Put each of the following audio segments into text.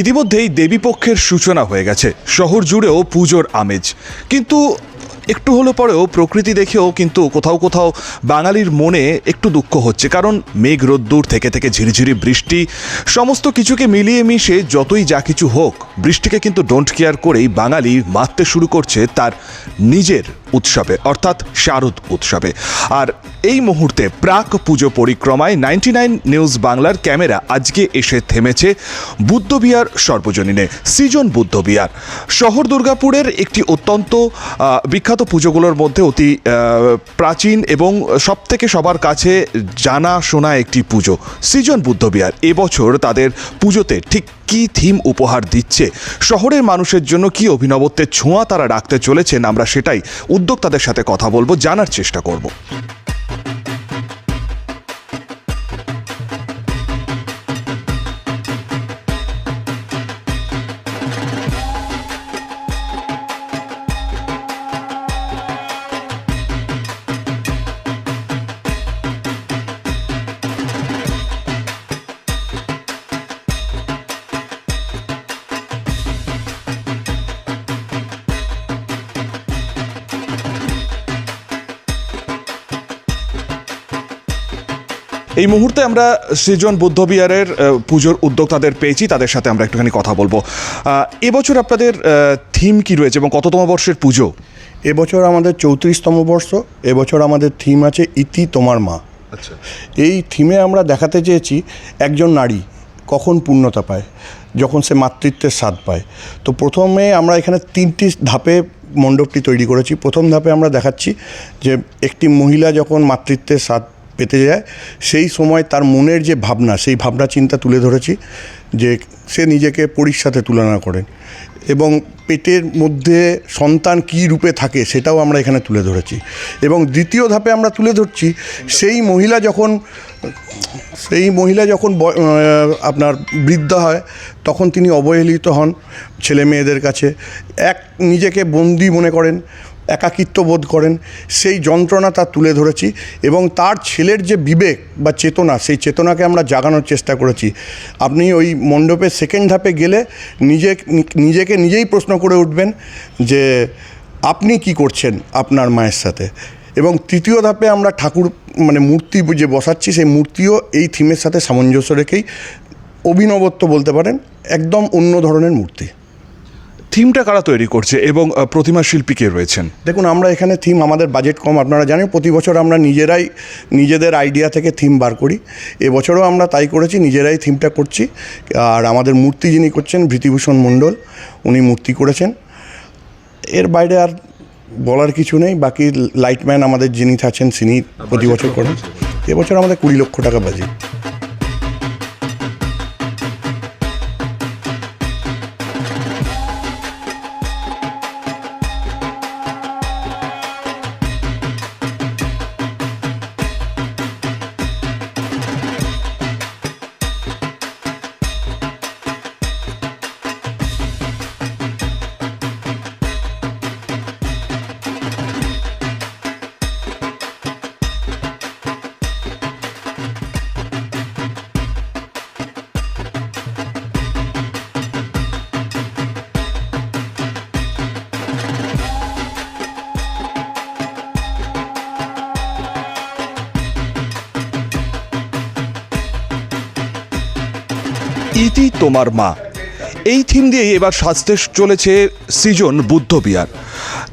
ইতিমধ্যেই দেবীপক্ষের সূচনা হয়ে গেছে, শহর জুড়েও পুজোর আমেজ। কিন্তু একটু হলে পরেও প্রকৃতি দেখেও কিন্তু কোথাও কোথাও বাঙালির মনে একটু দুঃখ হচ্ছে, কারণ মেঘ রোদ্দুর থেকে থেকে ঝিরিঝিরি বৃষ্টি সমস্ত কিছুকে মিলিয়ে মিশে যতই যা কিছু হোক, বৃষ্টিকে কিন্তু ডোন্ট কেয়ার করেই বাঙালি মাততে শুরু করছে তার নিজের উৎসবে, অর্থাৎ শারদ উৎসবে। আর এই মুহূর্তে প্রাক পুজো পরিক্রমায় 99 নিউজ বাংলার ক্যামেরা আজকে এসে থেমেছে বুদ্ধবিহার সর্বজনীনে, সৃজন বুদ্ধবিহার। শহর দুর্গাপুরের একটি অত্যন্ত বিখ্যাত পুজোগুলোর মধ্যে অতি প্রাচীন এবং সবথেকে সবার কাছে জানা শোনা একটি পুজো সৃজন বুদ্ধবিহার। এবছর তাদের পুজোতে ঠিক কী থিম উপহার দিচ্ছে, শহরের মানুষের জন্য কী অভিনবত্বের ছোঁয়া তারা রাখতে চলেছেন, আমরা সেটাই উদ্যোক্তাদের সাথে কথা বলবো, জানার চেষ্টা করব। এই মুহূর্তে আমরা সৃজন বুদ্ধবিহারের পুজোর উদ্যোক্তাদের পেয়েছি, তাদের সাথে আমরা একটুখানি কথা বলবো। এবছর আপনাদের থিম কি রয়েছে এবং কততম বর্ষের পুজো? এবছর আমাদের 34তম বর্ষ। এবছর আমাদের থিম আছে ইতি তোমার মা। আচ্ছা, এই থিমে আমরা দেখাতে চেয়েছি একজন নারী কখন পূর্ণতা পায়, যখন সে মাতৃত্বের স্বাদ পায়। তো প্রথমে আমরা এখানে 3টি ধাপে মণ্ডপটি তৈরি করেছি। প্রথম ধাপে আমরা দেখাচ্ছি যে একটি মহিলা যখন মাতৃত্বের স্বাদ পেতে যায়, সেই সময় তার মনের যে ভাবনা, সেই ভাবনা চিন্তা তুলে ধরেছি, যে সে নিজেকে পরীর সাথে তুলনা করেন এবং পেটের মধ্যে সন্তান কী রূপে থাকে সেটাও আমরা এখানে তুলে ধরেছি। এবং দ্বিতীয় ধাপে আমরা তুলে ধরছি সেই মহিলা যখন আপনার বৃদ্ধা হয়, তখন তিনি অবহেলিত হন ছেলে মেয়েদের কাছে, নিজেকে বন্দী মনে করেন, একাকিত্ব বোধ করেন, সেই যন্ত্রণা তার তুলে ধরেছি। এবং তার ছেলের যে বিবেক বা চেতনা, সেই চেতনাকে আমরা জাগানোর চেষ্টা করেছি। আপনি ওই মণ্ডপের সেকেন্ড ধাপে গেলে নিজেকে নিজেই প্রশ্ন করে উঠবেন যে আপনি কি করছেন আপনার মায়ের সাথে। এবং তৃতীয় ধাপে আমরা ঠাকুর মূর্তি যে বসাচ্ছি, সেই মূর্তিও এই থিমের সাথে সামঞ্জস্য রেখেই অভিনবত্ব বলতে পারেন, একদম অন্য ধরনের মূর্তি। থিমটা কারা তৈরি করছে এবং প্রতিমা শিল্পী কে রয়েছেন? দেখুন, আমরা এখানে থিম, আমাদের বাজেট কম, আপনারা জানেন, প্রতি বছর আমরা নিজেদের আইডিয়া থেকে থিম বার করি। এবছরও আমরা তাই করেছি, নিজেরাই থিমটা করছি। আর আমাদের মূর্তি যিনি করছেন ভৃতিভূষণ মণ্ডল, উনি মূর্তি করেছেন। এর বাইরে আর বলার কিছু নেই। বাকি লাইটম্যান আমাদের যিনি থাকছেন তিনি প্রতি বছর করেন। এবছর আমাদের 20 লক্ষ টাকা বাজেট। ইতি তোমার মা, এই থিম দিয়েই এবার সাজতে চলেছে সৃজন বুদ্ধবিহার।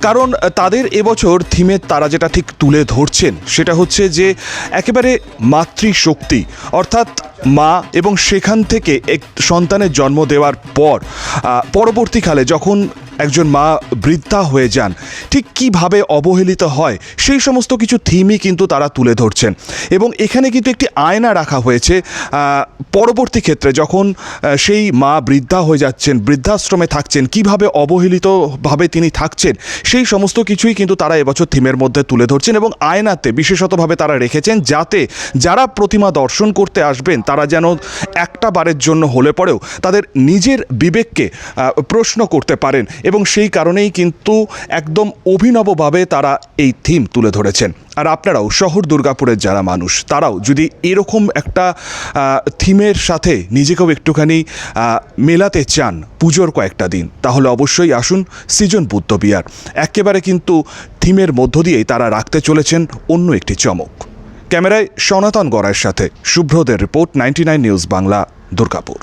কারণ তাদের এবছর থিমে তারা যেটা ঠিক তুলে ধরছেন সেটা হচ্ছে যে একেবারে মাতৃশক্তি, অর্থাৎ মা, এবং সেখান থেকে এক সন্তানের জন্ম দেওয়ার পর পরবর্তীকালে যখন একজন মা বৃদ্ধা হয়ে যান, ঠিক কীভাবে অবহেলিত হয়, সেই সমস্ত কিছু থিমই কিন্তু তারা তুলে ধরছেন। এবং এখানে কিন্তু একটি আয়না রাখা হয়েছে, পরবর্তী ক্ষেত্রে যখন সেই মা বৃদ্ধা হয়ে যাচ্ছেন, বৃদ্ধাশ্রমে থাকছেন, কিভাবে অবহেলিতভাবে তিনি থাকছেন, সেই সমস্ত কিছুই কিন্তু তারা এবছর থিমের মধ্যে তুলে ধরছেন। এবং আয়নাতে বিশেষতভাবে তারা রেখেছেন যাতে যারা প্রতিমা দর্শন করতে আসবেন তারা যেন একটা বারের জন্য হলে পরেও তাদের নিজের বিবেককে প্রশ্ন করতে পারেন এবং সেই কারণেই কিন্তু একদম অভিনবভাবে তারা এই থিম তুলে ধরেছেন। আর আপনারাও শহর দুর্গাপুরের যারা মানুষ তারাও যদি এরকম একটা থিমের সাথে নিজেকেও একটুখানি মেলাতে চান পুজোর কয়েকটা দিন, তাহলে অবশ্যই আসুন সৃজন বুদ্ধবিহার। একেবারে কিন্তু থিমের মধ্য দিয়েই তারা রাখতে চলেছেন অন্য একটি চমক। ক্যামেরায় সনাতন গড়াইয়ের সাথে শুভ্রদের রিপোর্ট, 99 নিউজ বাংলা, দুর্গাপুর।